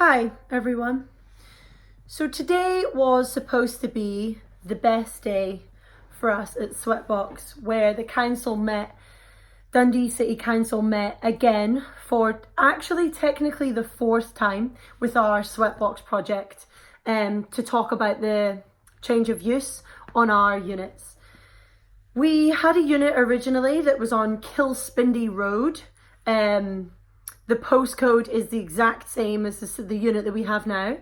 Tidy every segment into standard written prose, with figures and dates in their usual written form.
Hi everyone. So today was supposed to be the best day for us at SweatBox, where the council met, Dundee City Council met again for actually technically the fourth time with our SweatBox project to talk about the change of use on our units. We had a unit originally that was on Kilspindy Road. The postcode is the exact same as the unit that we have now.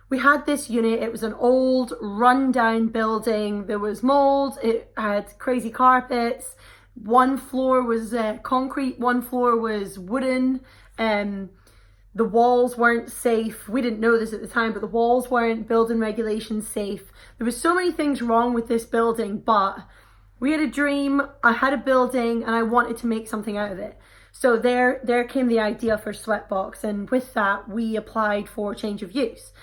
We had this unit, it was an old run-down building. There was mold, it had crazy carpets. One floor was concrete, one floor was wooden. The walls weren't safe. We didn't know this at the time, but the walls weren't building regulations safe. There was so many things wrong with this building, but we had a dream, I had a building, and I wanted to make something out of it. So there came the idea for SweatBox, and with that, we applied for change of use.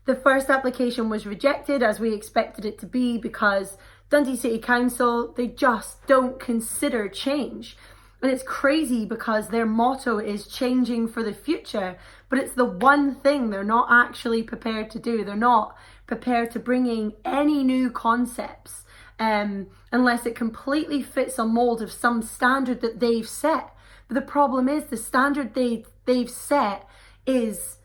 The first application was rejected, as we expected it to be, because Dundee City Council, they just don't consider change. And it's crazy because their motto is changing for the future, but it's the one thing they're not actually prepared to do. They're not prepared to bring in any new concepts unless it completely fits a mold of some standard that they've set. But the problem is the standard they've set is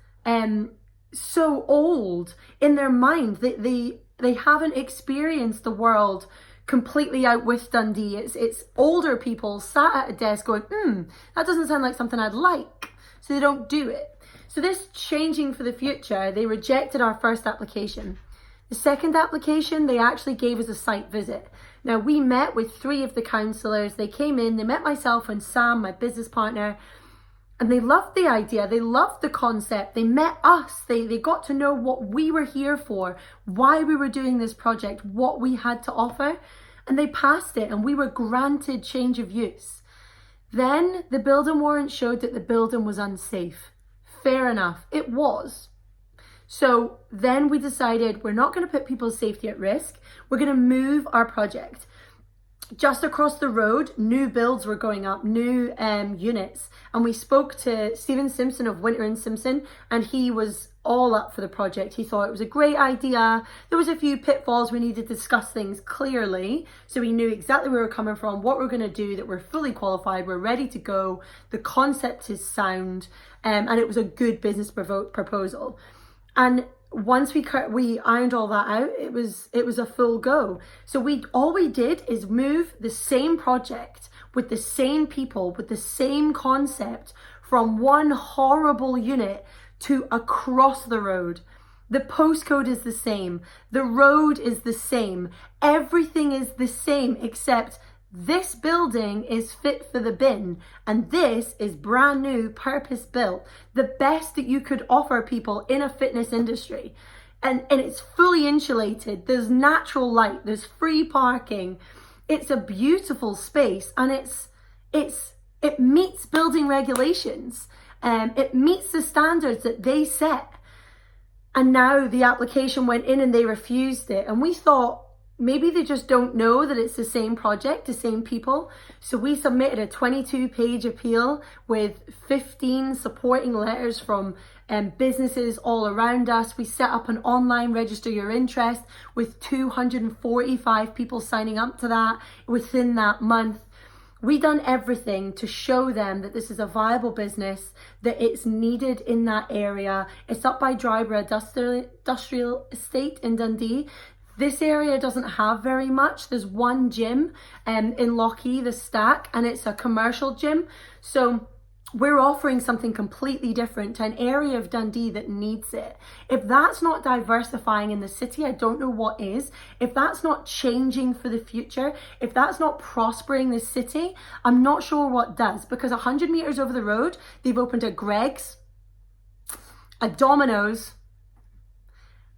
so old in their mind that they haven't experienced the world completely out with Dundee. It's older people sat at a desk going, that doesn't sound like something I'd like. So they don't do it. So this changing for the future, they rejected our first application. The second application, they actually gave us a site visit. Now, we met with 3 of the councillors. They came in, they met myself and Sam, my business partner, and they loved the idea. They loved the concept. They met us. They got to know what we were here for, why we were doing this project, what we had to offer, and they passed it, and we were granted change of use. Then the building warrant showed that the building was unsafe. Fair enough, it was. So then we decided we're not going to put people's safety at risk. We're going to move our project. Just across the road, new builds were going up, new units. And we spoke to Stephen Simpson of Winter & Simpson, and he was all up for the project. He thought it was a great idea. There was a few pitfalls. We needed to discuss things clearly, so we knew exactly where we were coming from, what we're going to do, that we're fully qualified, we're ready to go. The concept is sound, and it was a good business proposal. And once we ironed all that out, it was a full go. So all we did is move the same project with the same people, with the same concept from one horrible unit to across the road. The postcode is the same. The road is the same. Everything is the same, except this building is fit for the bin, and this is brand new, purpose built, the best that you could offer people in a fitness industry. And it's fully insulated, there's natural light, there's free parking. It's a beautiful space, and it meets building regulations. It meets the standards that they set. And now the application went in and they refused it, and we thought, maybe they just don't know that it's the same project, the same people. So we submitted a 22-page appeal with 15 supporting letters from businesses all around us. We set up an online register your interest with 245 people signing up to that within that month. We done everything to show them that this is a viable business, that it's needed in that area. It's up by Dryborough Industrial Estate in Dundee. This area doesn't have very much. There's one gym in Lochee, the Stack, and it's a commercial gym. So we're offering something completely different to an area of Dundee that needs it. If that's not diversifying in the city, I don't know what is. If that's not changing for the future, if that's not prospering the city, I'm not sure what does. Because 100 meters over the road, they've opened a Greg's, a Domino's,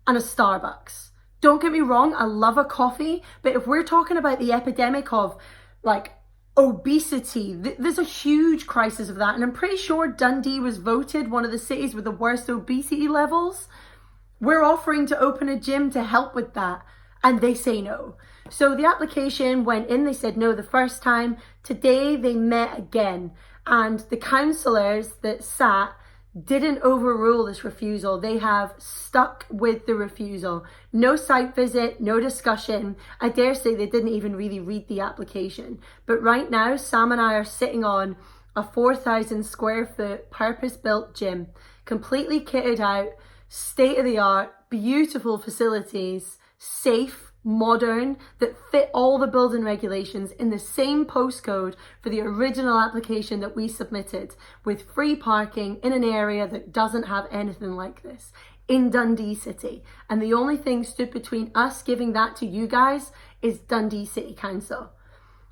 and a Starbucks. Don't get me wrong, I love a coffee, but if we're talking about the epidemic of like obesity, there's a huge crisis of that. And I'm pretty sure Dundee was voted one of the cities with the worst obesity levels. We're offering to open a gym to help with that, and they say no. So the application went in, they said no the first time. Today they met again, and the councillors that sat, didn't overrule this refusal. They have stuck with the refusal. No site visit, no discussion. I dare say they didn't even really read the application. But right now, Sam and I are sitting on a 4,000 square foot purpose-built gym, completely kitted out, state-of-the-art, beautiful facilities, safe, modern, that fit all the building regulations in the same postcode for the original application that we submitted, with free parking in an area that doesn't have anything like this in Dundee City. And the only thing stood between us giving that to you guys is Dundee City Council.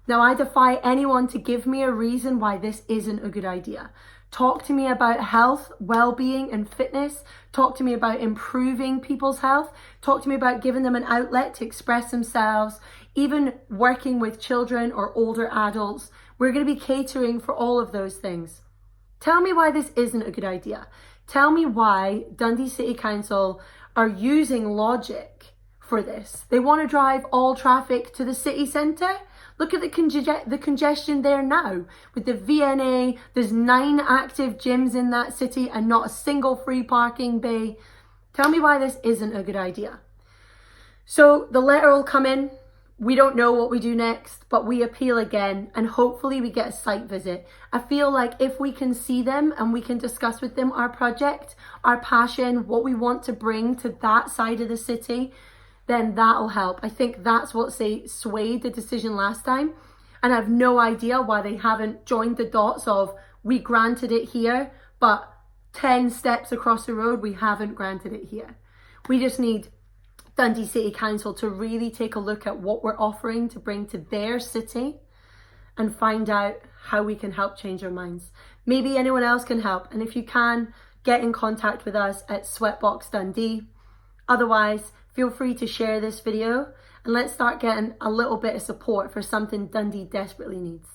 Now, I defy anyone to give me a reason why this isn't a good idea. Talk to me about health, well-being and fitness. Talk to me about improving people's health. Talk to me about giving them an outlet to express themselves, even working with children or older adults. We're going to be catering for all of those things. Tell me why this isn't a good idea. Tell me why Dundee City Council are using logic for this. They want to drive all traffic to the city centre. Look at the congestion there now. With the VNA, there's 9 active gyms in that city and not a single free parking bay. Tell me why this isn't a good idea. So the letter will come in. We don't know what we do next, but we appeal again and hopefully we get a site visit. I feel like if we can see them and we can discuss with them our project, our passion, what we want to bring to that side of the city, then that'll help. I think that's what swayed the decision last time. And I have no idea why they haven't joined the dots of we granted it here, but 10 steps across the road, we haven't granted it here. We just need Dundee City Council to really take a look at what we're offering to bring to their city and find out how we can help change their minds. Maybe anyone else can help. And if you can, get in contact with us at SweatBox Dundee. Otherwise, feel free to share this video and let's start getting a little bit of support for something Dundee desperately needs.